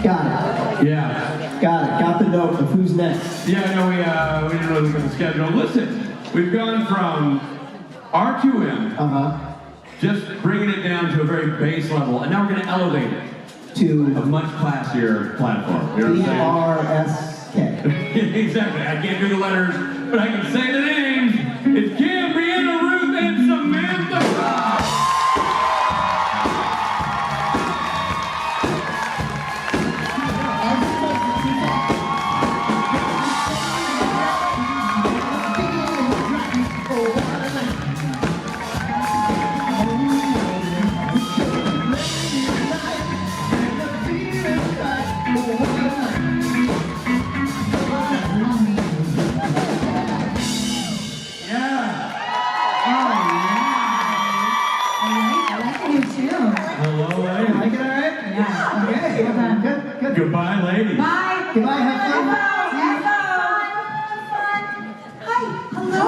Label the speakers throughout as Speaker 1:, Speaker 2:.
Speaker 1: Got it.
Speaker 2: Yeah.
Speaker 1: Got it. Got the note of who's next.
Speaker 2: Yeah, no, we didn't really look at the schedule. Listen, we've gone from RQM, just bringing it down to a very base level, and now we're going to elevate it
Speaker 1: To
Speaker 2: a much classier platform. You know what I'm saying?
Speaker 1: BRSK.
Speaker 2: Exactly. I can't do the letters, but I can say the names. It's Kim, Briana, Ruth, and Samantha. Goodbye, ladies.
Speaker 3: Bye.
Speaker 1: Goodbye, have fun.
Speaker 3: Hi. Hello.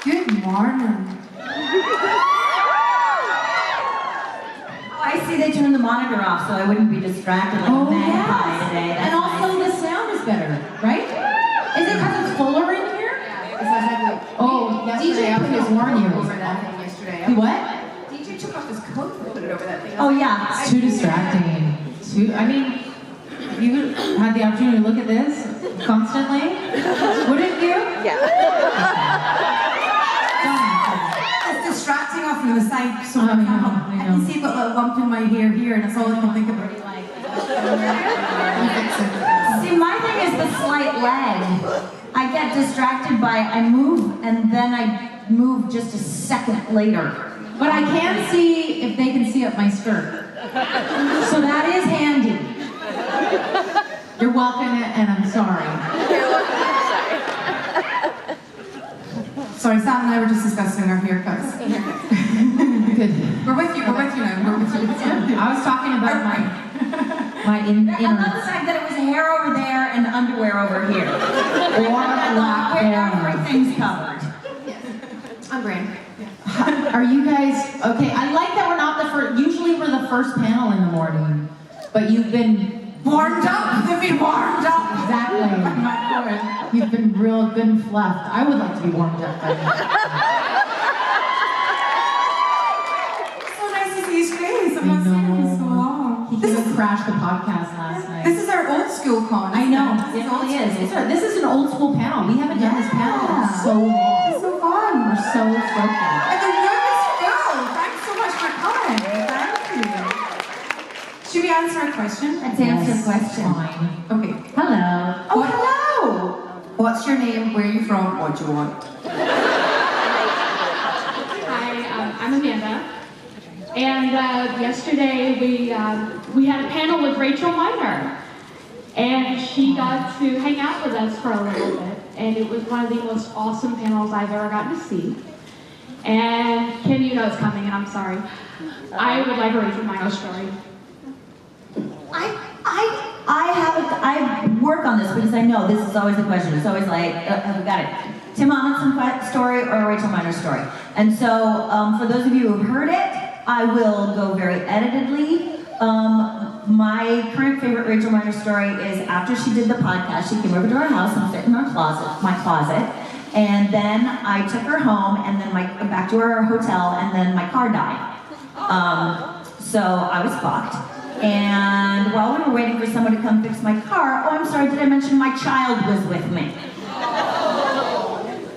Speaker 3: Good morning.
Speaker 4: Oh, I see they turned the monitor off so I wouldn't be distracted like a magpie today. That's
Speaker 3: and also
Speaker 4: nice.
Speaker 3: the sound is better, right? Is it because it's fuller in here? Oh, DJ put his horn ears
Speaker 5: over that thing yesterday.
Speaker 3: He what?
Speaker 5: DJ took off his coat and put it over that thing.
Speaker 4: Oh yeah.
Speaker 3: It's too distracting. I mean, you had the opportunity to look at this constantly, wouldn't you?
Speaker 5: Yeah.
Speaker 6: It's distracting off from the side, so
Speaker 3: I know.
Speaker 6: I can see but a lump in my hair here, and that's all I can think about.
Speaker 4: See, my thing is the slight lag. I get distracted by I move and then I move just a second later.
Speaker 3: But I can see if they can see up my skirt. So that is handy. You're welcome, and I'm sorry.
Speaker 6: Sorry, Sam and I were just discussing our haircuts.
Speaker 3: Good.
Speaker 6: We're with you now. We're with you.
Speaker 3: I was talking about my
Speaker 4: I love the fact that it was hair over there and underwear over here. Where everything's covered.
Speaker 6: I'm Brian.
Speaker 3: Are you guys okay? I like that we're not the first. Usually we're the first panel in the morning, but you've been
Speaker 6: Warmed up. They've been warmed up.
Speaker 3: exactly. You've been real good and fluffed. I would like to be warmed up by now.
Speaker 6: So nice to see his face. I've
Speaker 3: I
Speaker 6: not seen him in so
Speaker 3: know.
Speaker 6: long.
Speaker 3: He even crashed the podcast last night.
Speaker 6: This is our old school con.
Speaker 3: I know. It really is. This is an old school panel. We haven't done this panel in so long.
Speaker 6: It's so fun.
Speaker 3: We're so stoked.
Speaker 6: And the room is filled. Thanks so much for coming. Thank you. Should we answer a question?
Speaker 4: Let's answer a question.
Speaker 3: Fine.
Speaker 6: Okay.
Speaker 4: Hello.
Speaker 6: Oh, hello. What's your name? Where are you from? What do you want?
Speaker 7: Hi, I'm Amanda. And yesterday we had a panel with Rachel Miner. And she got to hang out with us for a little bit. And it was one of the most awesome panels I've ever gotten to see. And Kim, you know it's coming, and I'm sorry. I would like a Rachel Miner story.
Speaker 4: I work on this because I know this is always the question. It's always like, have we got it? Tim Amundsen story or a Rachel Miner story? And so, for those of you who've heard it, I will go very editedly. My current favorite Rachel Miner story is after she did the podcast, she came over to our house and sat in my closet, and then I took her home and then back to her hotel, and then my car died. So I was fucked. And while we were waiting for someone to come fix my car, oh, I'm sorry, did I mention my child was with me?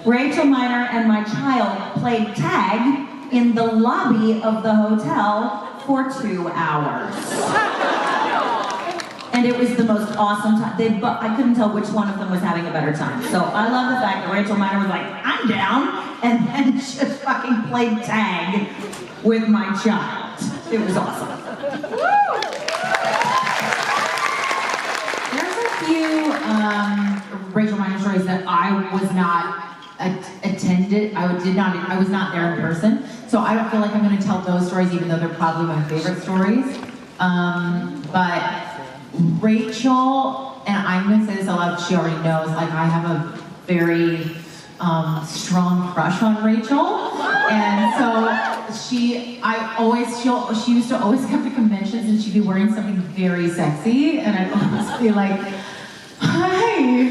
Speaker 4: Rachel Miner and my child played tag in the lobby of the hotel for 2 hours. And it was the most awesome time. I couldn't tell which one of them was having a better time. So I love the fact that Rachel Miner was like, I'm down, and then just fucking played tag with my child. It was awesome.
Speaker 3: There's a few Rachel Miner stories that I was not attended. I was not there in person, so I don't feel like I'm going to tell those stories, even though they're probably my favorite stories. But Rachel, and I'm going to say this out loud, she already knows, like I have a very strong crush on Rachel, and so she used to always come to conventions and she'd be wearing something very sexy, and I'd always be like, "Hi,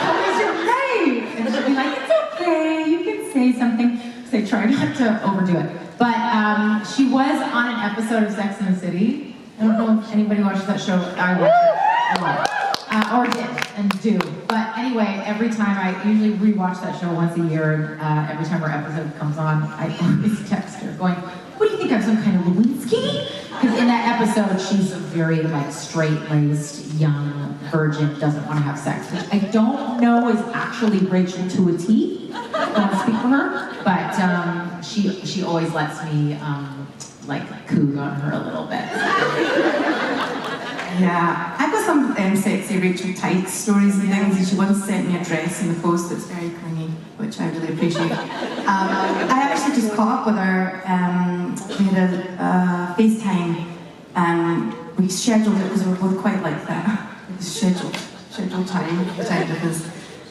Speaker 3: how was your night?" And she'd be like, "It's okay, you can say something." So I try not to overdo it. But she was on an episode of Sex and the City. I don't know if anybody watches that show. I watch it a lot. Or did and do. But anyway, every time I usually rewatch that show once a year, and every time her episode comes on, I always text her going, "What do you think, I'm some kind of Lewinsky?" Because in that episode, she's a very like straight-laced, young virgin, doesn't want to have sex, which I don't know is actually Rachel to a T. I don't speak for her, but she always lets me like coog on her a little bit.
Speaker 6: Yeah, I've got some sexy Rachel Tights stories and things, and she once sent me a dress in the post that's very clingy, which I really appreciate. I actually just caught up with her. We had a FaceTime, and we scheduled it because we were both quite like that. It was scheduled time difference.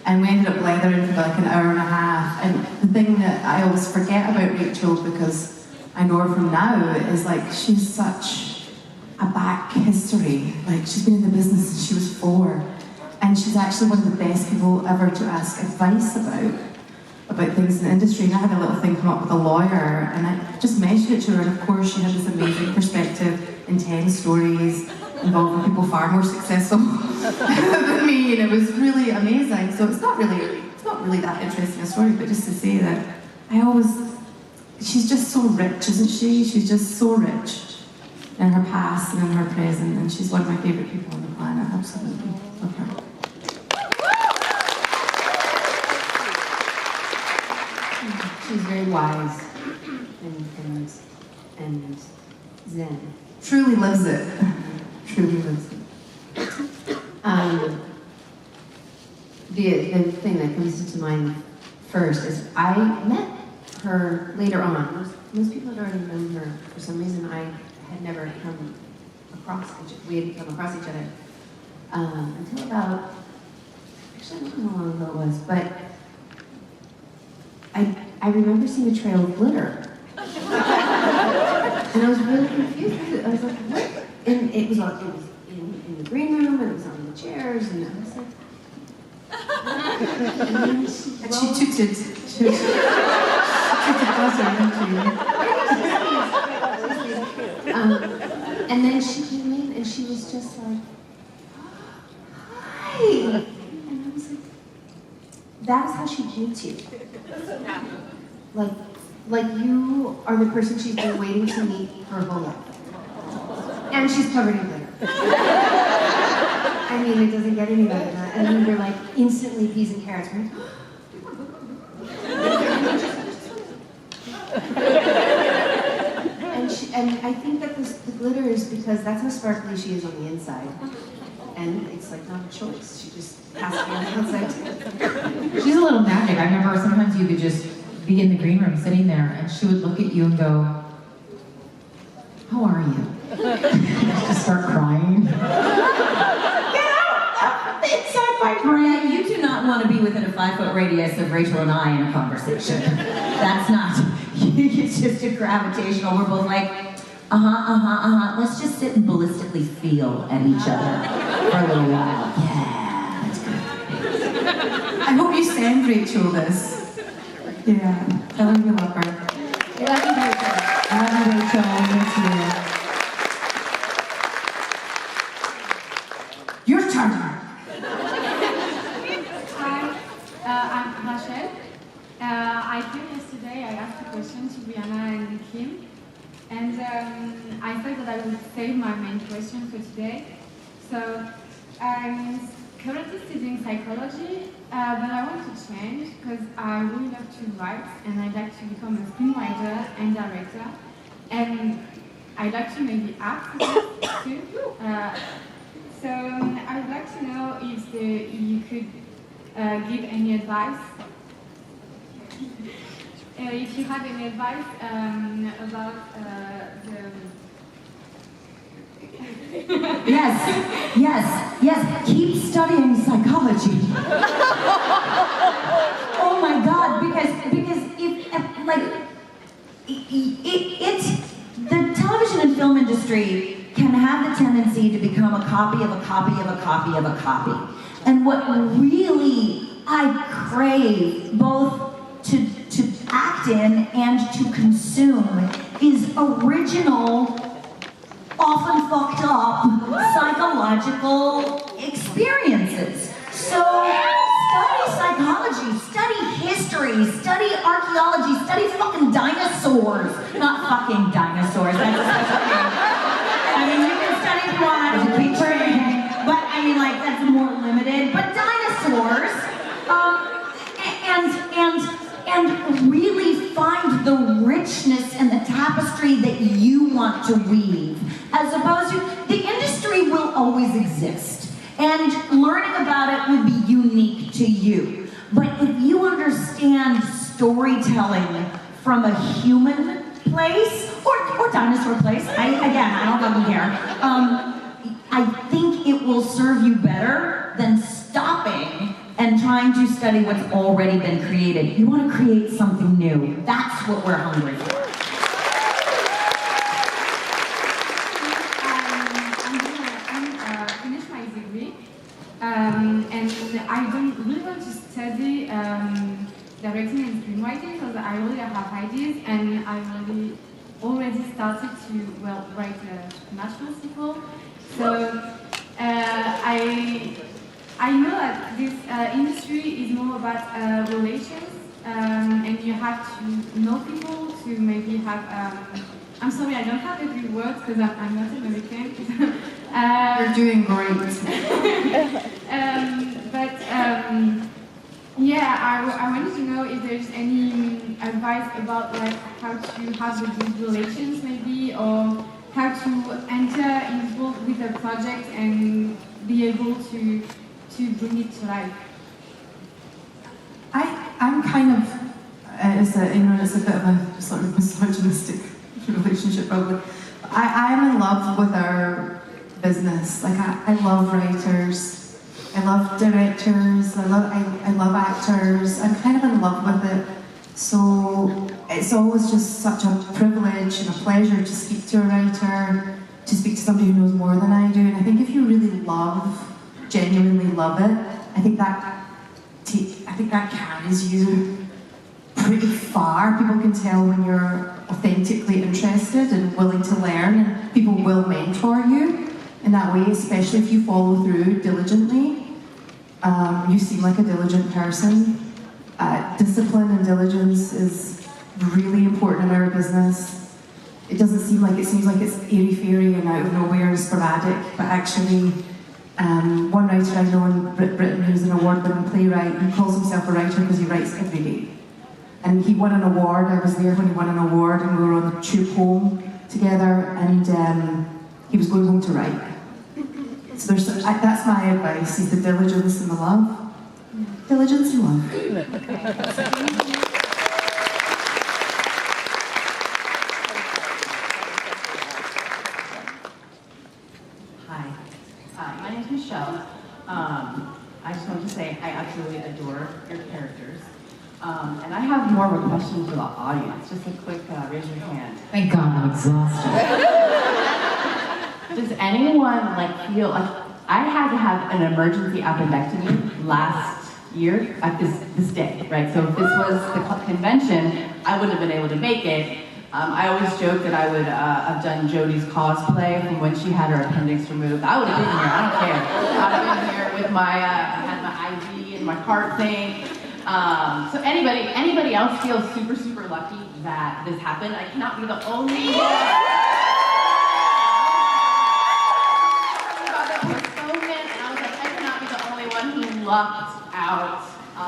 Speaker 6: And we ended up leathering for like an hour and a half. And the thing that I always forget about Rachel, because I know her from now, is like she's such a back history. Like, she's been in the business since she was 4, and she's actually one of the best people ever to ask advice about things in the industry. And I had a little thing come up with a lawyer, and I just mentioned it to her, and of course she had this amazing perspective, intense stories involving people far more successful than me, and it was really amazing. So it's not really that interesting a story, but just to say that she's just so rich, isn't she? She's just so rich in her past and in her present, and she's one of my favourite people on the planet, absolutely. Love her.
Speaker 8: She's very wise and zen.
Speaker 6: Truly lives it. Truly lives it.
Speaker 8: The thing that comes to mind first is I met her later on. Most people had already known her. For some reason, I had never come across we hadn't come across each other until about, actually I don't know how long ago it was, but I remember seeing a trail of glitter. And I was really confused. I was like, what? And it was in the green room, and it was on the chairs, and I was like, and then
Speaker 6: She took it. She took it closer,
Speaker 8: and then she came in, and she was just like, hi. And I was like, that is how she meets you. Like you are the person she's been waiting to meet her whole life. And she's covered in glitter. I mean, it doesn't get any better than that. And then we're like instantly peas and carrots. We're like, and I think that the glitter is because that's how sparkly she is on the inside. And it's like not a choice. She just has to be on the outside too.
Speaker 3: She's a little magic. I remember sometimes you could just be in the green room sitting there, and she would look at you and go, "How are you?" Just start crying. Get out! Inside my brain.
Speaker 4: You do not want to be within a 5-foot radius of Rachel and I in a conversation. That's not. It's just a gravitational. We're both like, Let's just sit and ballistically feel at each other for a little while. Yeah, that's good.
Speaker 6: I hope you send Rachel this. Yeah, tell her you love her.
Speaker 4: Love you, Rachel.
Speaker 6: Love you, Rachel. Miss you. Your turn.
Speaker 7: Hi, I'm Rachel. I came yesterday, I asked a question to Briana and Kim, and I thought that I would save my main question for today. So, I'm currently studying psychology, but I want to change because I really love to write, and I'd like to become a screenwriter and director, and I'd like to maybe act too. So I would like to know if you could give any advice, if you have any advice about the...
Speaker 4: Yes. Keep studying psychology. Oh my God, because if the television and film industry can have the tendency to become a copy of a copy of a copy of a copy. And what really I crave, both to act in and to consume, is original, often fucked up, psychological experiences. So study psychology, study history, study archaeology, study fucking dinosaurs. Not fucking dinosaurs, that's a special thing. I mean, you can study if you want, but I mean, like, that's more limited. But dinosaurs, and really find the richness and the tapestry that you want to weave, as opposed to, the industry will always exist, and learning about it would be unique to you. But if you understand storytelling from a human place, or dinosaur place, I don't fucking care, I think it will serve you better than stopping and trying to study what's already been created. You want to create something new. That's what we're hungry for.
Speaker 9: I'm finished my degree, and I don't really want to study directing and screenwriting because I really have ideas, and I already started to write a national sequel. So I know that this industry is more about relations, and you have to know people to maybe have. I'm sorry, I don't have every word because I'm not American.
Speaker 6: You're doing great.
Speaker 9: Yeah, I wanted to know if there's any advice about like how to have the good relations, maybe, or how to enter involved with a project and be able to bring it to life.
Speaker 6: I'm kind of, it's a bit of a sort of misogynistic relationship probably. I'm in love with our business. Like I love writers, I love directors, I love actors. I'm kind of in love with it. So it's always just such a privilege and a pleasure to speak to a writer, to speak to somebody who knows more than I do. And I think if you really genuinely love it, I think that carries you pretty far. People can tell when you're authentically interested and willing to learn, and people will mentor you in that way, especially if you follow through diligently. You seem like a diligent person. Discipline and diligence is really important in our business. It doesn't seem like, it seems like it's airy-fairy and out of nowhere and sporadic, but actually, one writer I know in Britain who's an award-winning playwright, he calls himself a writer because he writes every day. And he won an award. I was there when he won an award, and we were on the tube home together, and he was going home to write. So that's my advice, is the diligence and the love. Diligence and love.
Speaker 10: Hi, my name's Michelle. I just wanted to say I absolutely adore your characters. And I have more of a question to the audience. Just a quick raise your hand.
Speaker 3: Thank God I'm exhausted.
Speaker 10: Does anyone feel like I had to have an emergency appendectomy last year at this day, right? So if this was the convention, I wouldn't have been able to make it. I always joke that I would have done Jody's cosplay from when she had her appendix removed. I would have been here, I don't care. I would have been here with I had my IV and my heart thing. So anybody else feels super, super lucky that this happened? I cannot be the only one. Who lucked out. I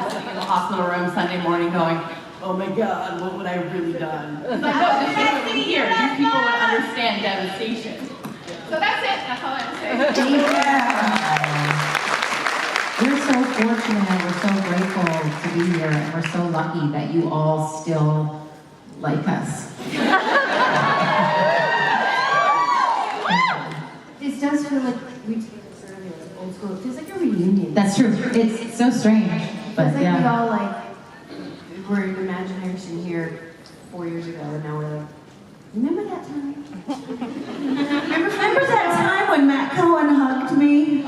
Speaker 10: was sitting in the hospital room Sunday morning going, oh my God, what would I have really done? It's like, no, this would be here. These people would understand devastation. So that's it. That's all I have to say.
Speaker 3: We're so fortunate and we're so grateful to be here, and we're so lucky that you all still like us.
Speaker 8: This does feel like old school. It feels like a reunion.
Speaker 3: That's true. It's so strange, but
Speaker 8: It's like
Speaker 3: yeah.
Speaker 8: we all we're imagination here 4 years ago, and now we're like, remember that time?
Speaker 4: Remember that time when Matt Cohen hugged me?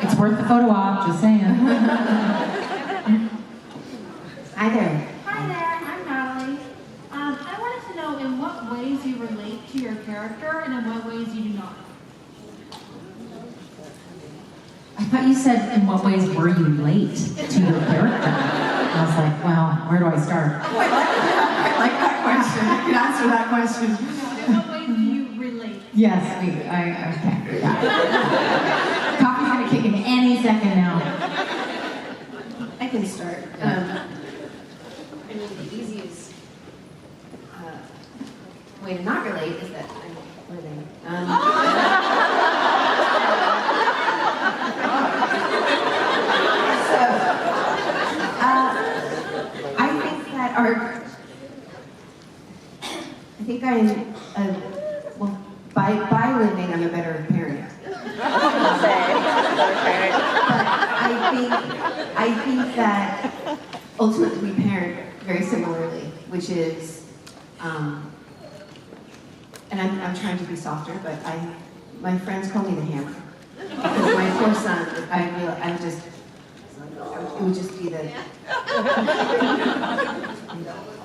Speaker 3: It's worth the photo op, just saying.
Speaker 8: Hi there.
Speaker 5: Hi there, I'm Natalie. I wanted to know in what ways you relate to your character and in what ways you do not.
Speaker 3: I thought you said, in what ways were you late to your character? I was like, well, where do I start?
Speaker 6: Oh, I like that question. You can answer that question.
Speaker 5: In what ways do you relate?
Speaker 3: Yes, okay. Yeah. Coffee's gonna kick in any second now.
Speaker 8: I can start. I mean, the easiest way to not relate is that I'm living. I think I'm, well, by living, I'm a better parent. But I think that ultimately we parent very similarly, which is, and I'm trying to be softer, but my friends call me the hammer. Because my poor son, it would just be the,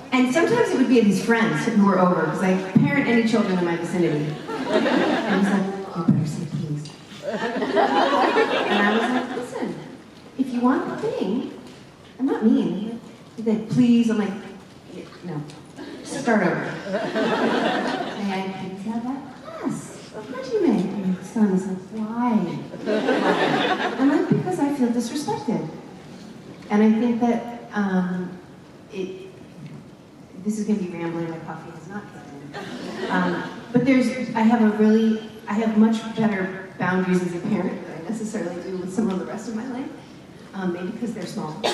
Speaker 8: and sometimes it would be his friends who were over, because I parent any children in my vicinity. And he's like, you better say please. And I was like, listen, if you want the thing, I'm not mean. He's like, please, I'm like, no, start over. May I please have that? Yes. What do you mean? And my son is like, why? I'm like, because I feel disrespected. And I think that this is going to be rambling, my coffee has not come in. But I have much better boundaries as a parent than I necessarily do with some of the rest of my life. Maybe because they're small. But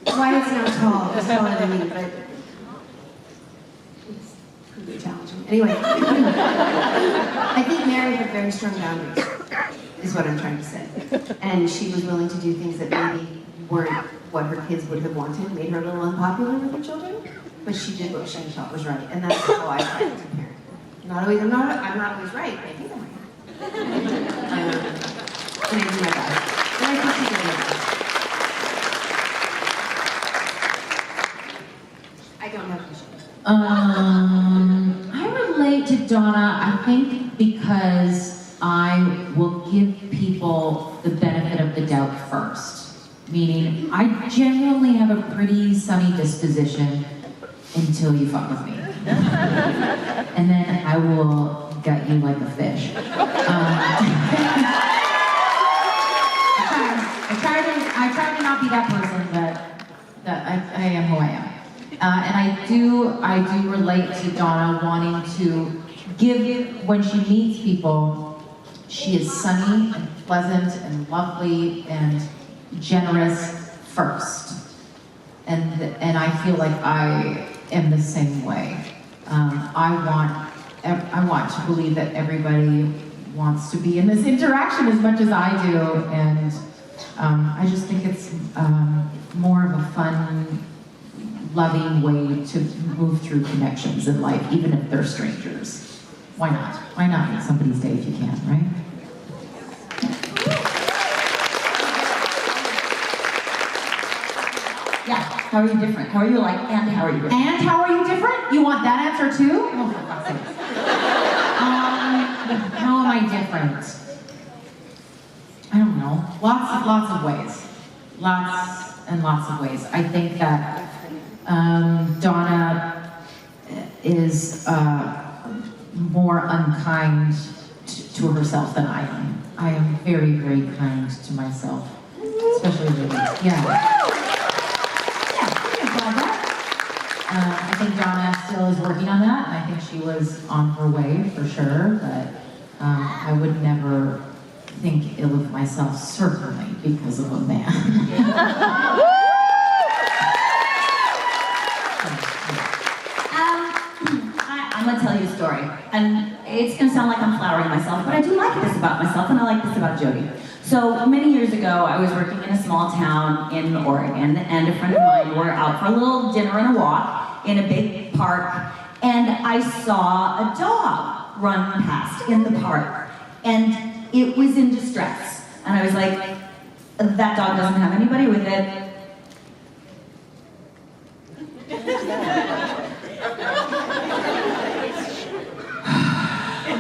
Speaker 8: Wyatt's now tall, he's taller than me, but it's pretty challenging. Anyway, I think Mary had very strong boundaries, is what I'm trying to say. And she was willing to do things that maybe weren't what her kids would have wanted, made her a little unpopular with her children, but she did what she thought was right, and that's how I try to parent. I'm not always right, but I think I'm right. And I do my best. And I think she's doing my best. I don't have questions.
Speaker 3: I relate to Donna, I think, because I will give people the benefit of the doubt first. Meaning, I genuinely have a pretty sunny disposition until you fuck with me. And then I will gut you like a fish. I try to not be that person, but I am who I am. And I do relate to Donna wanting to give, when she meets people, she is sunny and pleasant and lovely and generous first. And I feel like I am the same way. I want to believe that everybody wants to be in this interaction as much as I do, and I just think it's more of a fun, loving way to move through connections in life, even if they're strangers. Why not? Why not make somebody's day if you can, right?
Speaker 4: Yeah, how are you different? How are you like, and how are you different?
Speaker 3: And how are you different? You want that answer too? Oh, for fuck's sake. How am I different? I don't know. Lots of ways. Lots and lots of ways. I think that Donna is more unkind to herself than I am. I am very, very kind to myself, especially Ruth. Yeah. I think Donna still is working on that, and I think she was on her way for sure, but I would never think ill of myself, certainly because of a man.
Speaker 4: I'm gonna tell you a story, and it's gonna sound like I'm flattering myself, but I do like this about myself, and I like this about Jody. So many years ago, I was working in a small town in Oregon, and a friend of mine were out for a little dinner and a walk in a big park, and I saw a dog run past in the park, and it was in distress. And I was like, that dog doesn't have anybody with it.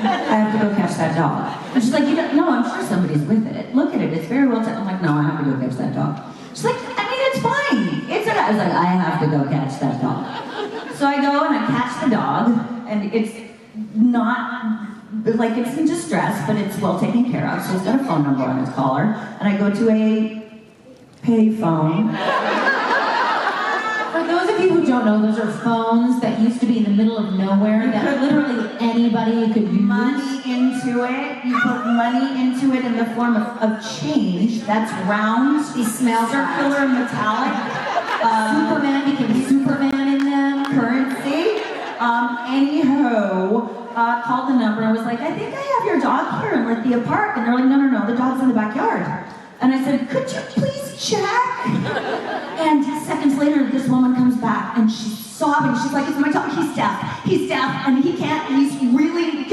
Speaker 4: I have to go catch that dog. And she's like, no, I'm sure somebody's with it. Look at it, it's very well taken. I'm like, no, I have to go catch that dog. She's like, I mean, it's fine. It's okay. I was like, I have to go catch that dog. So I go and I catch the dog, and it's not, like it's in distress, but it's well taken care of. So it's got a phone number on its collar. And I go to a pay phone.
Speaker 3: For those of you who don't know, those are phones that used to be in the middle of nowhere that literally anybody could use.
Speaker 4: Money into it. You put money into it in the form of change. That's round, circular, and metallic.
Speaker 3: Superman became Superman in them.
Speaker 4: Currency. Anywho, called the number and was like, I think I have your dog here in Lithia Park. And they're like, no, the dog's in the backyard. And I said, could you please check? And seconds later, this woman comes back and she's sobbing. She's like, it's my dog, he's deaf, and he can't, can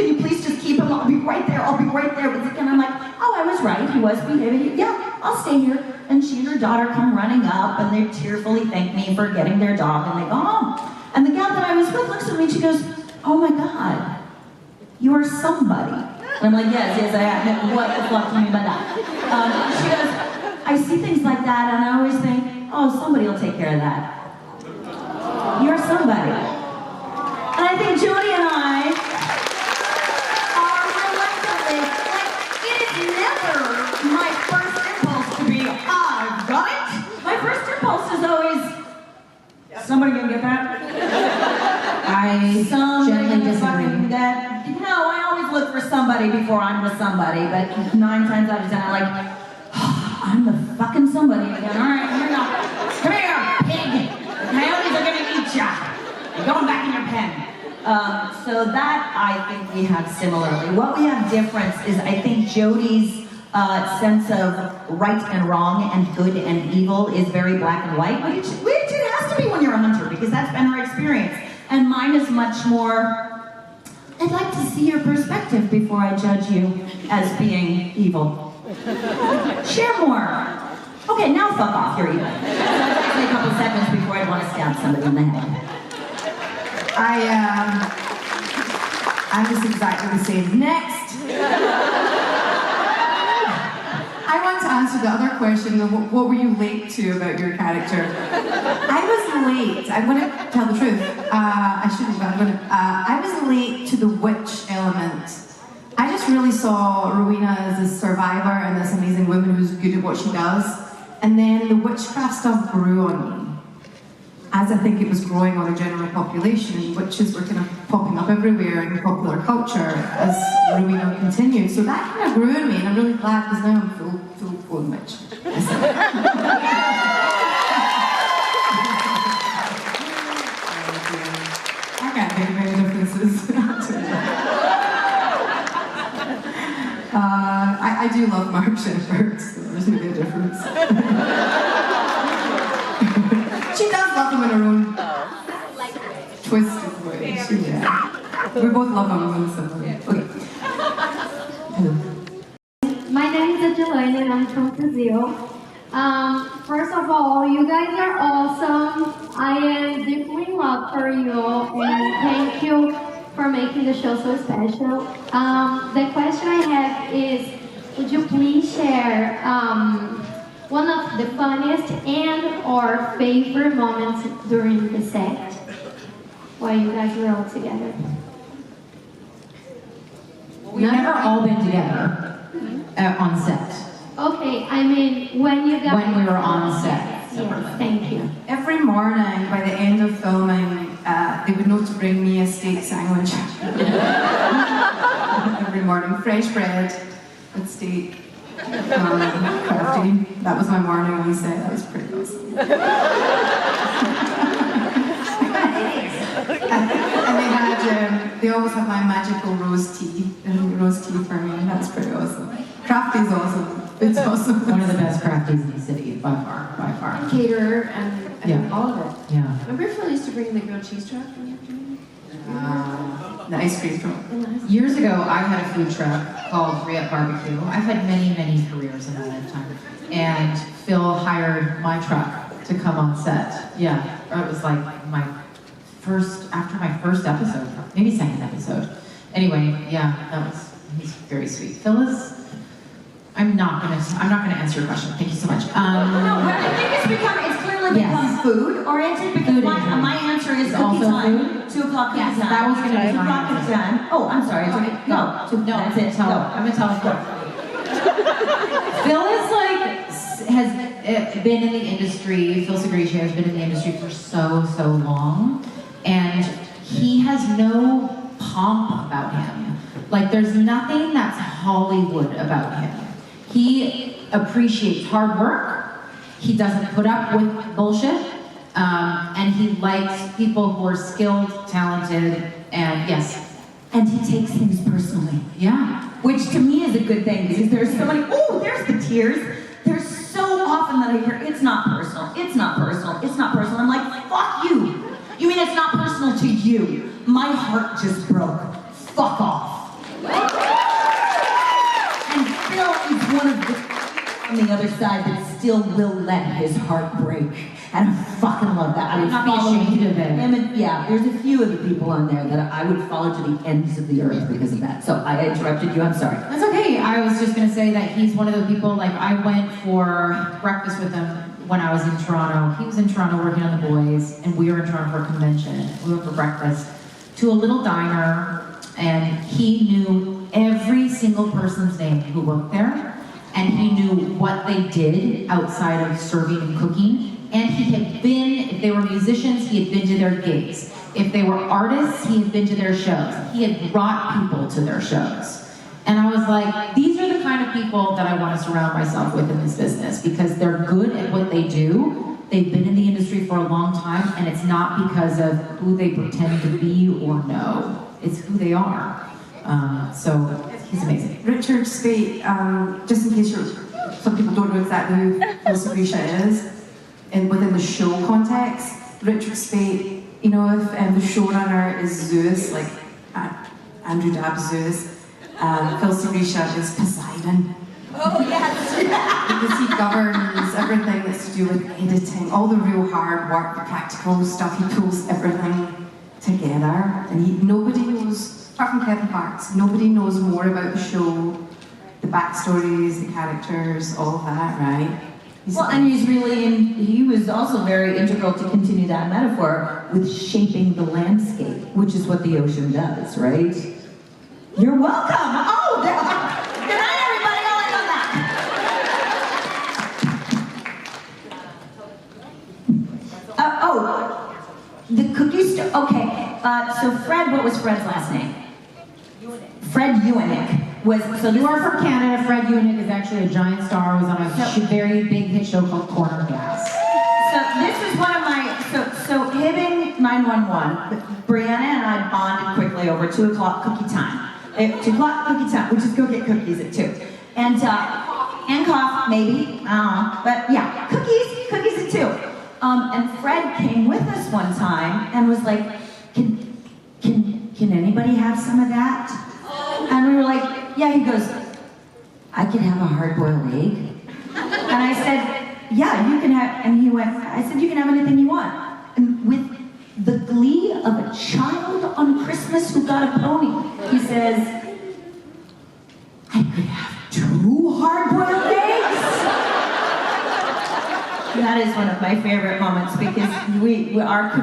Speaker 4: you please just keep him? I'll be right there. And I'm like, oh, I was right, he was behaving. Yeah, I'll stay here. And she and her daughter come running up and they tearfully thank me for getting their dog and they go home. And the gal that I was with looks at me and she goes, oh my God, you are somebody. And I'm like, yes, I am. What the fuck do you mean by that? She goes, I see things like that and I always think, oh, somebody will take care of that. You're somebody. And I think Jody and I are reluctantly, it is never my first impulse to be, I've got it. My first impulse is always, somebody gonna get that?
Speaker 3: I gently disagree.
Speaker 4: No, I always look for somebody before I'm with somebody, but 9 times out of 10 I'm like, I'm the fucking somebody again. All right, here we go. Come here, pig. Coyotes are gonna eat ya. You're going back in your pen. So that I think we have similarly. What we have different is I think Jody's sense of right and wrong and good and evil is very black and white, which it has to be when you're a hunter because that's been our experience. And mine is much more, I'd like to see your perspective before I judge you as being evil. Share more. Okay, now fuck off, you're evil. So it takes me a couple seconds before I'd want to stab somebody in the head.
Speaker 6: I'm just exactly the same. Next! I want to answer the other question, what were you late to about your character? I was late, I'm going to tell the truth. I shouldn't, but I was late to the witch element. I just really saw Rowena as a survivor and this amazing woman who's good at what she does. And then the witchcraft stuff grew on me. As I think it was growing on a general population, and witches were kind of popping up everywhere in popular culture as Rowena continued. So that kind of grew in me, and I'm really glad because now I'm full witch. I can't think of any differences. I do love Mark Shepherd, so there's maybe a difference. She does love him in her own twisted way. Yeah. We both love him in some way. Okay. Hello.
Speaker 5: My name is Adelina and I'm from Brazil. First of all, you guys are awesome. I am deeply in love for you and thank you for making the show so special. The question I have is, would you please share one of the funniest and or favorite moments during the set while you guys were all together?
Speaker 3: We've never all been together on set.
Speaker 5: Okay, I mean when you guys...
Speaker 3: When we were on set.
Speaker 5: Yes, thank you.
Speaker 6: Every morning, by the end of filming, they would know to bring me a steak sandwich. Every morning, fresh bread with steak. Crafty. That was my morning on set. That was pretty awesome. And they always have my magical rose tea, and rose tea for me. That's pretty awesome. Crafty's awesome. It's awesome.
Speaker 3: One of the best crafties in the city, by far, by far.
Speaker 8: Caterer and
Speaker 3: Yeah.
Speaker 8: all of it.
Speaker 3: Yeah.
Speaker 8: Remember Phil used to bring the grilled cheese truck in the afternoon?
Speaker 6: The ice cream truck.
Speaker 3: Years ago, I had a food truck called Free Up Barbecue. I've had many, many careers in that time. And Phil hired my truck to come on set. Yeah, it was like after my first episode, maybe second episode. Anyway, yeah, he's very sweet. Phil is, I'm not gonna answer your question. Thank you so much.
Speaker 4: No, but I think it's clearly become food oriented because my answer is cookie
Speaker 3: also
Speaker 4: time.
Speaker 3: food?
Speaker 4: 2 o'clock cookie
Speaker 3: Yes,
Speaker 4: time.
Speaker 3: that was gonna be
Speaker 4: 2
Speaker 3: my
Speaker 4: o'clock
Speaker 3: answer.
Speaker 4: cookie time. Oh, I'm sorry. It's okay. No, that's it.
Speaker 3: I'm gonna tell Phil. Phil is has been in the industry. Phil Segretia has been in the industry for so long, and he has no pomp about him. Like there's nothing that's Hollywood about him. He appreciates hard work. He doesn't put up with bullshit, and he likes people who are skilled, talented, and yes.
Speaker 4: And he takes things personally.
Speaker 3: Yeah.
Speaker 4: Which to me is a good thing because there's so many, there's the tears. There's so often that I hear, it's not personal, it's not personal, it's not personal. I'm like, fuck you. You mean it's not personal to you? My heart just broke. Fuck off. And Phil is one of the on the other side that still will let his heart break. And I fucking love that. I would
Speaker 3: not be
Speaker 4: follow
Speaker 3: ashamed of it.
Speaker 4: him and, yeah, there's a few of the people on there that I would follow to the ends of the earth because of that. So I interrupted you, I'm sorry.
Speaker 3: That's okay. I was just gonna say that he's one of the people, like I went for breakfast with him when I was in Toronto. He was in Toronto working on The Boys, and we were in Toronto for a convention. We went for breakfast to a little diner, and he knew every single person's name who worked there, and he knew what they did outside of serving and cooking. And he had been, if they were musicians, he had been to their gigs. If they were artists, he had been to their shows. He had brought people to their shows. And I was like, these are the kind of people that I want to surround myself with in this business because they're good at what they do. They've been in the industry for a long time, and it's not because of who they pretend to be or know. It's who they are. So he's amazing.
Speaker 6: Richard Spate, just in case some people don't know exactly who Phil Segretia is, and within the show context, Richard Spate, you know, if the showrunner is Zeus, like Andrew Dabb's Zeus, Phil Segretia is Poseidon.
Speaker 4: Oh, yes.
Speaker 6: Because he governs everything that's to do with editing, all the real hard work, the practical stuff, he pulls everything together. And nobody knows, apart from Kevin Parks, nobody knows more about the show, the backstories, the characters, all of that, right?
Speaker 4: And he was also very integral to continue that metaphor with shaping the landscape, which is what the ocean does, right? You're welcome. Oh, good night, everybody. I'll end on that. The cookie store. Okay. So Fred, what was Fred's last name? Fred Ewenick.
Speaker 3: You are from Canada. Fred Ewenick is actually a giant star. He was on a very big hit show called Corner Gas.
Speaker 4: So this is one of my, so Hibbing 911, Briana and I bonded quickly over 2 o'clock cookie time. 2 o'clock cookie time, we just go get cookies at 2. And cough, maybe, I don't know. But yeah, cookies at 2. And Fred came with us one time and was like, can anybody have some of that? And we were like, yeah, he goes, I can have a hard-boiled egg. And I said, yeah, you can have, and he went, I said, you can have anything you want. And with the glee of a child on Christmas who got a pony, he says, I could have 2 hard-boiled eggs. That is one of my favorite moments because we were like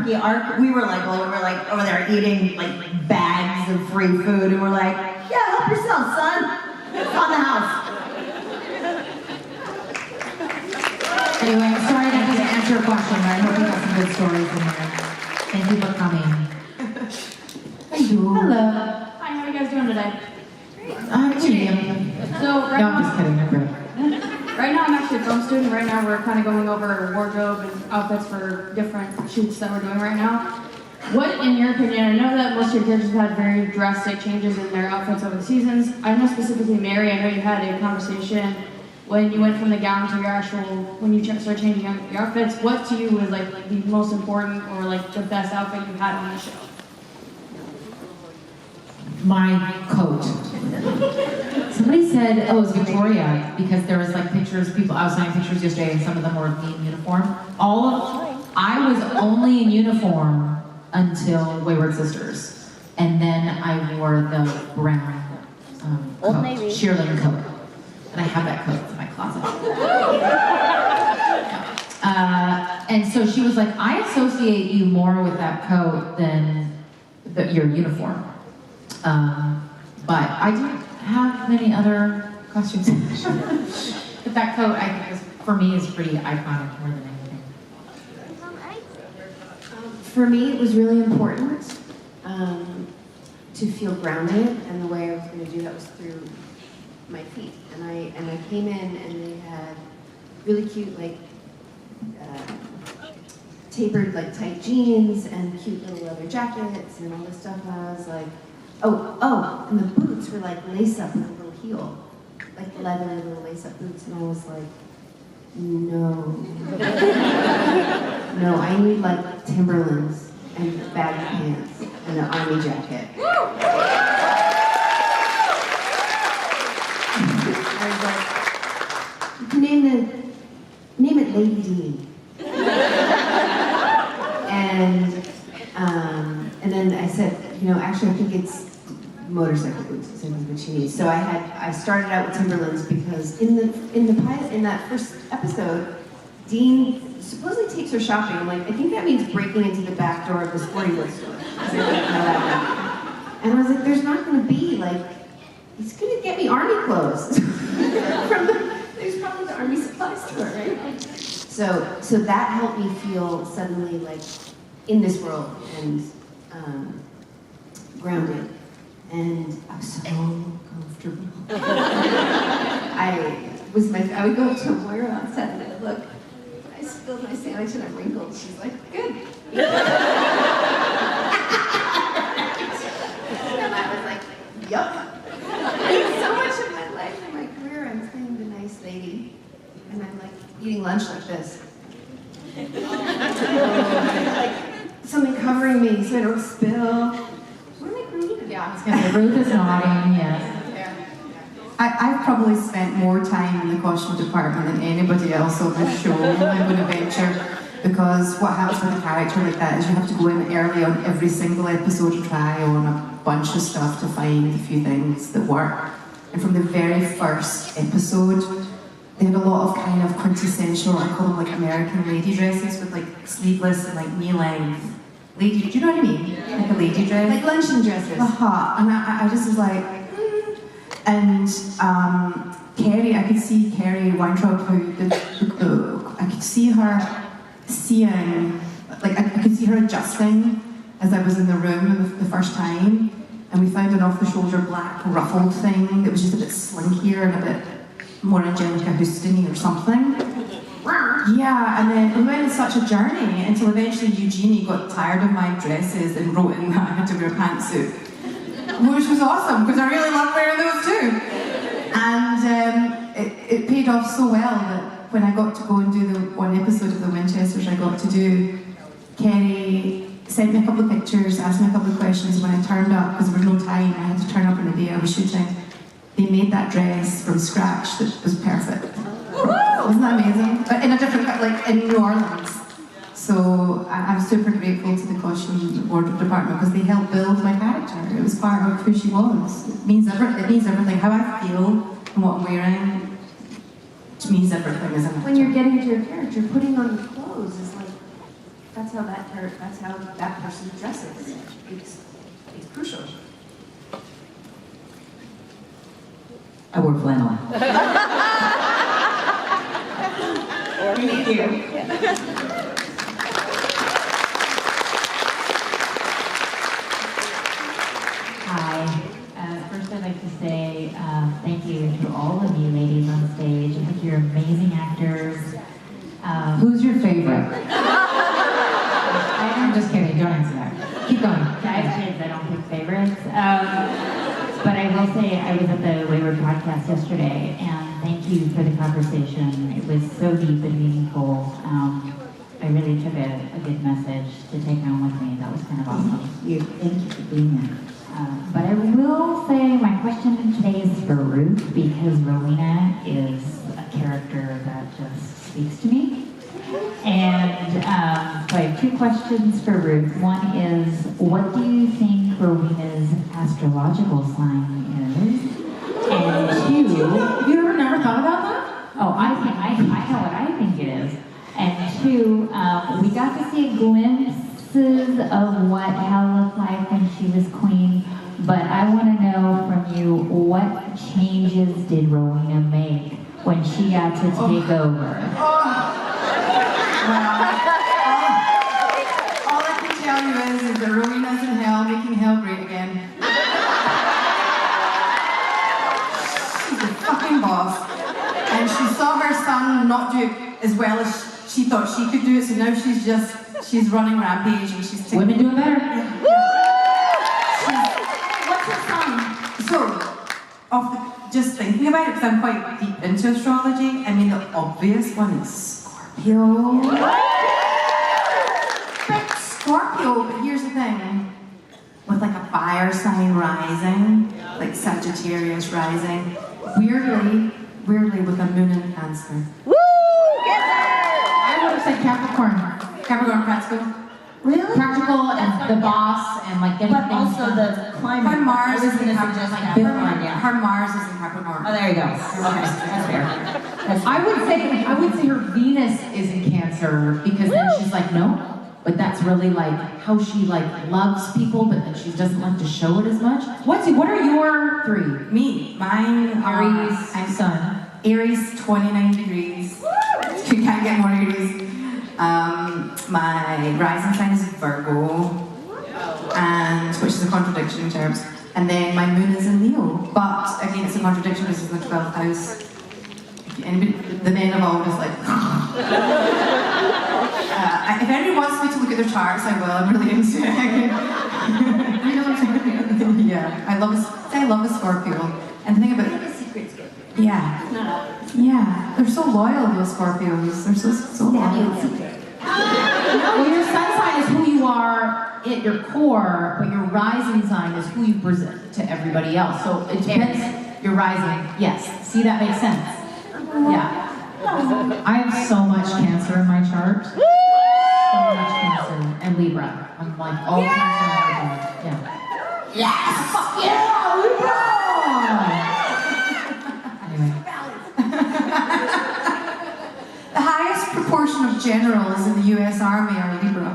Speaker 4: over there eating like bags of free food, and we're like, yeah, help yourself, son. It's on the house.
Speaker 3: Anyway, I'm sorry that doesn't answer your question, but I hope you got some good stories in there. Thank you for coming. Hello.
Speaker 7: Hi, how are you guys doing today?
Speaker 3: I'm medium.
Speaker 7: So
Speaker 3: No, I'm just kidding. I'm great.
Speaker 7: right now I'm actually a film student. Right now we're kind of going over wardrobe and outfits for different shoots that we're doing right now. What, in your opinion, I know that most of your characters have had very drastic changes in their outfits over the seasons. I know specifically Mary, I know you had a conversation when you went from the gown to your actual, when you start changing your outfits, what to you was like the most important or like the best outfit you had on the show?
Speaker 3: My coat. Somebody said, oh, it was Victoria, because there was like pictures, I was signing pictures yesterday, and some of them were in uniform. I was only in uniform until Wayward Sisters, and then I wore the brown coat, shearling coat, and I have that coat in my closet. And so she was like, I associate you more with that coat than your uniform. But I didn't have many other costumes. But that coat, I think, for me, is pretty iconic more than anything.
Speaker 8: For me, it was really important to feel grounded, and the way I was going to do that was through my feet. And I came in, and they had really cute, like, tapered, like, tight jeans and cute little leather jackets and all this stuff. And I was like, oh, and the boots were like lace up with a little heel, like leather little lace up boots. And I was like, no, I need like Timberlands and baggy pants and an army jacket. I was like, name it Lady Dean. And then I said, actually I think it's motorcycle boots, is what she needs. So I started out with Timberlands because in that first episode, Dean supposedly takes her shopping. I'm like, I think that means breaking into the back door of the sporting goods store. And I was like, there's not going to be like, he's going to get me army clothes there's probably the army supply store, right? So that helped me feel suddenly like in this world and grounded. And I was so comfortable. I would go up to Moira on set and I'd look, I spilled my sandwich and I'm wrinkled. She's like, good. And I was like, yup. So much of my life and my career, I'm playing the nice lady. And I'm like eating lunch like this. Like something covering me so I don't spill.
Speaker 3: Yeah, I was going to say, Ruth is nodding, yes.
Speaker 6: I've probably spent more time in the costume department than anybody else on this show, I'm going to venture, because what happens with a character like that is you have to go in early on every single episode to try on a bunch of stuff to find a few things that work. And from the very first episode, they have a lot of kind of quintessential, I call them like American lady dresses with like sleeveless and like knee length. Lady, do you know what I mean? Yeah. Like a lady dress.
Speaker 8: Like luncheon dresses.
Speaker 6: And I just was like, And Carrie, I could see Carrie Weintraub, I could see her seeing, like I could see her adjusting as I was in the room the first time. And we found an off-the-shoulder black ruffled thing that was just a bit slinkier and a bit more Angelica Houston-y or something. Yeah, and then we went on such a journey until eventually Eugenie got tired of my dresses and wrote in that I had to wear a pantsuit, which was awesome because I really loved wearing those too. And it paid off so well that when I got to go and do the one episode of the Winchesters I got to do, Kerry sent me a couple of pictures, asked me a couple of questions. When I turned up, because there was no time, I had to turn up on the day I was shooting, they made that dress from scratch that was perfect. Wasn't that amazing? But in a different, like in New Orleans. So I'm super grateful to the costume wardrobe department because they helped build my character. It was part of who she was. It means everything. How I feel and what I'm wearing, it means everything as an actor.
Speaker 8: When you're getting into your character, putting on the clothes is like, that's how that person dresses. It's crucial.
Speaker 4: I wore flannel.
Speaker 3: Thank you.
Speaker 10: Hi. First I'd like to say thank you to all of you ladies on stage. I think you're amazing actors.
Speaker 3: Who's your favorite? I'm just kidding, don't answer that. Keep going.
Speaker 10: I have kids, I don't pick favorites. But I will say I was at the Wayward podcast yesterday, and
Speaker 11: thank you for the conversation. It was so deep and meaningful. I really took a good message to take home with me. That was kind of awesome.
Speaker 4: Thank you for being there.
Speaker 11: But I will say my question today is for Ruth, because Rowena is a character that just speaks to me. And so I have two questions for Ruth. One is, what do you think Rowena's astrological sign is? And two,
Speaker 3: You ever never thought about that?
Speaker 11: oh, I know what I think it is. And two, we got to see glimpses of what hell looked like when she was queen, but I want to know from you, what changes did Rowena make when she got to take over?
Speaker 6: Well, all I can tell you is that Rowena's in hell, making hell great again. She's a fucking boss. And she saw her son not do it as well as she thought she could do it, so now she's running rampage and she's taking...
Speaker 3: Women doing better.
Speaker 6: What's her son? So, just thinking about it, because I'm quite deep into astrology, I mean, the obvious one is Scorpio. But Scorpio, but here's the thing. With like a fire sign rising, like Sagittarius rising, weirdly with a moon in Cancer.
Speaker 3: I would have said Capricorn.
Speaker 6: Capricorn practical.
Speaker 3: Really? Practical and the boss and like getting
Speaker 4: But
Speaker 3: things
Speaker 4: also
Speaker 3: done.
Speaker 4: the climate.
Speaker 6: Her Mars is in
Speaker 4: Capricorn. Yeah.
Speaker 6: Her Mars is in Capricorn.
Speaker 4: Oh, there you go. Okay, that's fair.
Speaker 3: I would say her Venus is in Cancer, because then she's like, no, but that's really like how she like loves people, but then she doesn't like to show it as much. What are your three?
Speaker 6: Me, mine,
Speaker 3: Aries,
Speaker 6: I'm
Speaker 3: Sun.
Speaker 6: Aries, 29 degrees. You can't get more Aries. My rising sign is Virgo, and which is a contradiction in terms. And then my moon is in Leo, but again, it's a contradiction because it's in the 12th house. Anybody, the men of all just like. If anyone wants me to look at their charts, I will. I'm really into it. I know Scorpio. Yeah, I love a Scorpio. And the thing about yeah, they're so loyal, those Scorpios. They're so loyal.
Speaker 3: Well, your sun sign is who you are at your core, but your rising sign is who you present to everybody else. So it depends. Your rising, yes. See, that makes sense. Yeah. I have so much Cancer in my chart. So much Cancer. And Libra. I'm like all Cancer and Libra. Yeah. Yes! Fuck yeah! Libra! Anyway.
Speaker 6: The highest proportion of generals in the U.S. Army are Libra.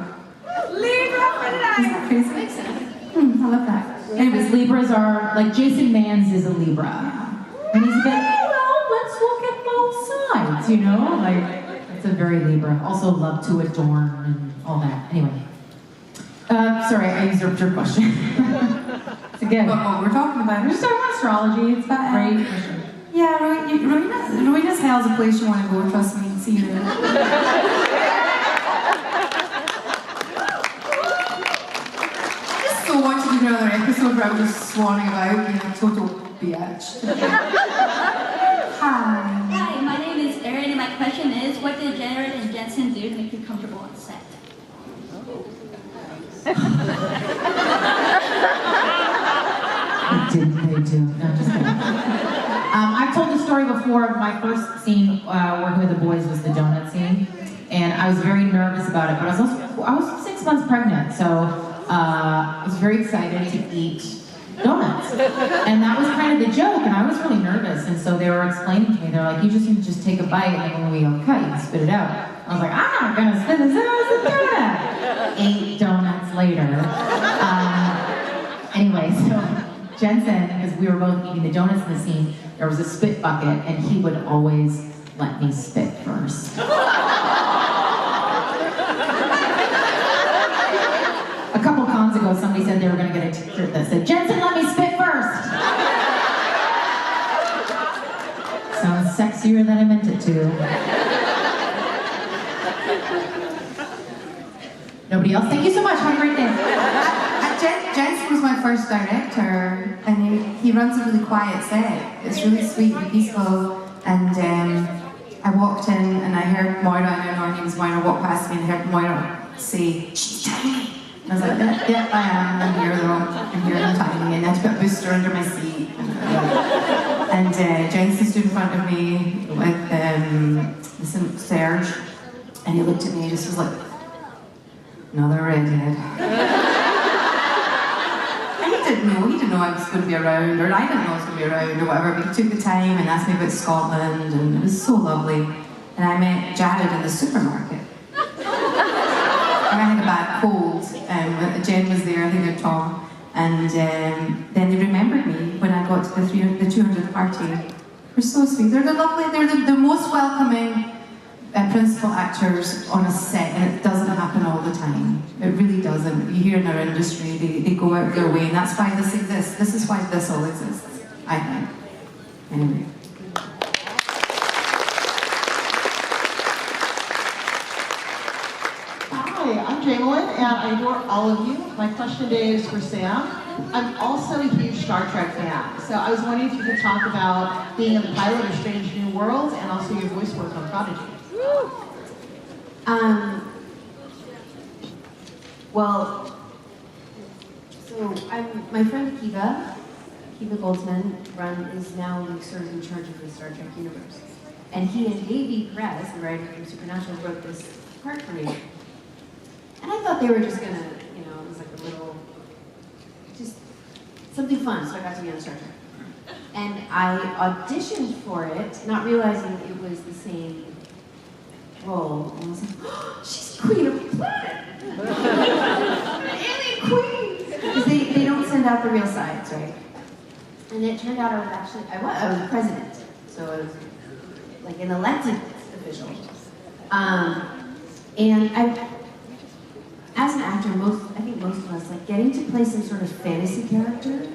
Speaker 6: Libra for life! Isn't that crazy? Makes sense. I love that.
Speaker 3: Anyways, Libras are, like Jason Manns is a Libra. And he's a bit, well, let's look at both sides, you know? Like, it's a very Libra. Also love to adorn and all that. Anyway. Sorry, I usurped your question. It's again.
Speaker 6: What we're talking about.
Speaker 3: We're just talking about astrology. It's a great question.
Speaker 6: Yeah, Rowena's hell's a place you want to go, trust me. See you there. I just so want you to do another episode where I'm just swanning about being a total bitch. Hi.
Speaker 12: Hi, my name is Erin, and my question is, what did Jared and Jensen do to make you comfortable on set?
Speaker 3: What did they do? No, just kidding. I've told the story before. My first scene working with the boys was the donut scene, and I was very nervous about it. But I was 6 months pregnant, so I was very excited to eat donuts, and that was kind of the joke. And I was really nervous, and so they were explaining to me. They're like, "You just need to just take a bite, and then when we go cut, you can spit it out." I was like, "I'm not gonna spit this out as a donut." 8 donuts later. Anyway, so. Jensen, because we were both eating the donuts in the scene, there was a spit bucket, and he would always let me spit first. A couple cons ago, somebody said they were going to get a t-shirt that said, "Jensen, let me spit first." Sounds sexier than I meant it to. Nobody else? Thank you so much. Have a great day.
Speaker 6: Jensen was my first director, and he runs a really quiet set. It's really sweet and peaceful, And I walked in and I heard Moira, and I know her name is Moira, walk past me and I heard Moira say, "She's tiny." And I was like, yeah, I am. I'm here though. I'm here, I'm tiny. And I had to put a booster under my seat. And Jensen stood in front of me with Serge, and he looked at me and just was like, "Another redhead." And he didn't know I was going to be around, or I didn't know I was going to be around, or whatever, but he took the time and asked me about Scotland, and it was so lovely. And I met Jared in the supermarket. And I had a bad cold, Jen was there, I think and Tom, and then they remembered me when I got to the 200th party. They're so sweet, they're the lovely, they're the most welcoming principal actors on a set, and it doesn't happen all the time. It really doesn't. You hear in our industry, they go out their way, and that's why this exists. This is why this all exists, I think. Anyway.
Speaker 13: Hi, I'm Jamelyn, and I adore all of you. My question today is for Sam. I'm also a huge Star Trek fan, so I was wondering if you could talk about being a pilot of Strange New Worlds and also your voice work on Prodigy.
Speaker 8: Well, so my friend Kiva Goldsman is now sort of in charge of the Star Trek universe. And he and Davey Perez, the writer from Supernatural, wrote this part for me. And I thought they were just gonna, it was like a little, just something fun, so I got to be on Star Trek. And I auditioned for it, not realizing it was the same role. And I was like, oh, she's Queen of the Planet! Alien Queen! Because they don't send out the real sides, right? And it turned out I was the president. So I was like an elected official. And as an actor, I think most of us, like getting to play some sort of fantasy character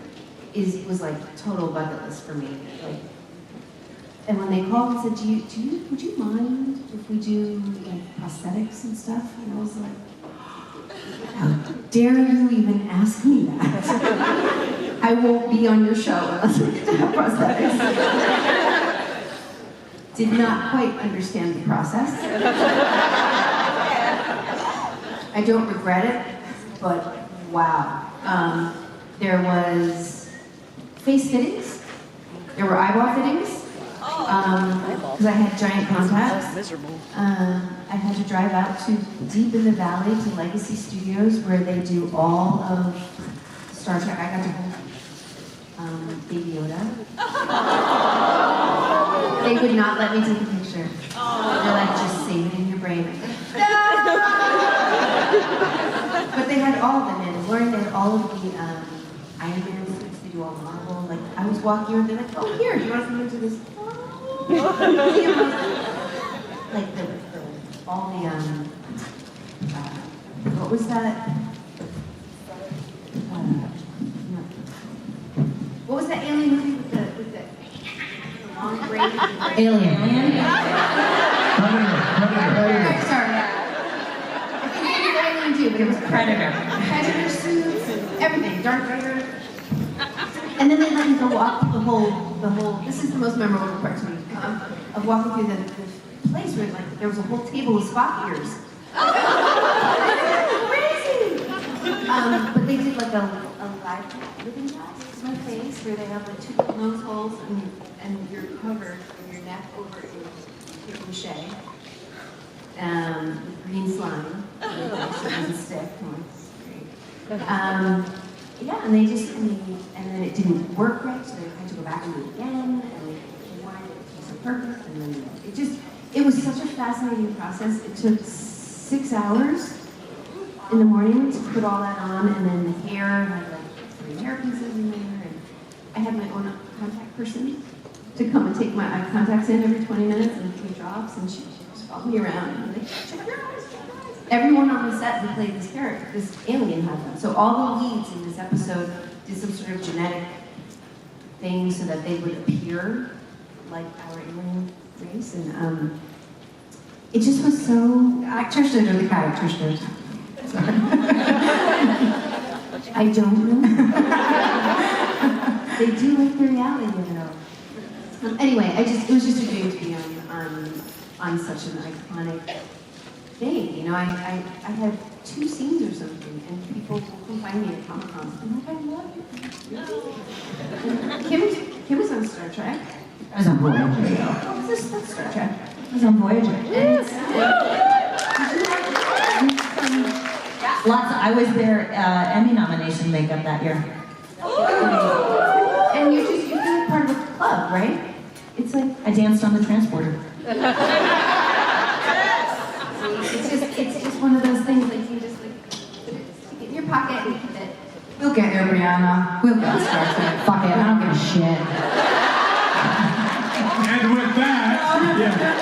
Speaker 8: was like total bucket list for me. Like, and when they called and said, would you mind if we do like prosthetics and stuff? And I was like, how dare you even ask me that? I won't be on your show unless I get to have prosthetics. Did not quite understand the process. I don't regret it, but wow. There was face fittings. There were eyeball fittings. Because I had giant contacts. I had to drive out to deep in the valley to Legacy Studios where they do all of Star Trek. I got to hold Baby Yoda. They would not let me take a picture. They're like, just save it in your brain. But they had all of them in. Lauren, they had all of the Iron Man suits. They do all the Marvel. Like, I was walking around, they're like, oh, here, do you want to come into this? Like all the what was that? What was that alien movie with the long braid?
Speaker 3: Alien.
Speaker 8: Predator. Sorry. I think it was Alien too, but it was Predator. Predator suits and everything. Darth Vader. And then they let me go walk the whole. This is the most memorable part to me of walking through the place where like there was a whole table with Spock ears. Crazy. But they did like a live living class to my face where they have like 2 nose holes and you're covered from your neck over in mache. With green slime. So it doesn't stick. Yeah, and they just, and then it didn't work right, so they had to go back and do it again, and they wanted it to some purpose, and then it was such a fascinating process. It took 6 hours in the morning to put all that on, and then the hair had like 3 hair pieces in there, and I had my own contact person to come and take my eye contacts in every 20 minutes and 3 drops, and she just followed me around and like, check your eyes. Everyone on the set who played this character, this alien had them. So all the leads in this episode did some sort of genetic thing so that they would appear like our alien race. And it just was so...
Speaker 6: Actors did or the characters did? Sorry.
Speaker 8: I don't know. They do like the reality, you know. Anyway, it was just a dream to be on such an iconic thing. You know, I had 2 scenes or something, and people will come find me at Comic-Con. I'm like, I love you. Kim was on Star Trek.
Speaker 4: I was on Voyager.
Speaker 8: Oh, that's Star Trek.
Speaker 4: I was on Voyager. Lots. I was their Emmy nomination makeup that year.
Speaker 8: And you feel like part of a club, right? It's like
Speaker 4: I danced on the transporter.
Speaker 8: it's just one of those things like you just like put it in your pocket and keep it.
Speaker 6: We'll get there, Briana. We'll get Star Trek.
Speaker 3: Fuck it, I don't give a shit.
Speaker 2: And with that, ladies and gentlemen,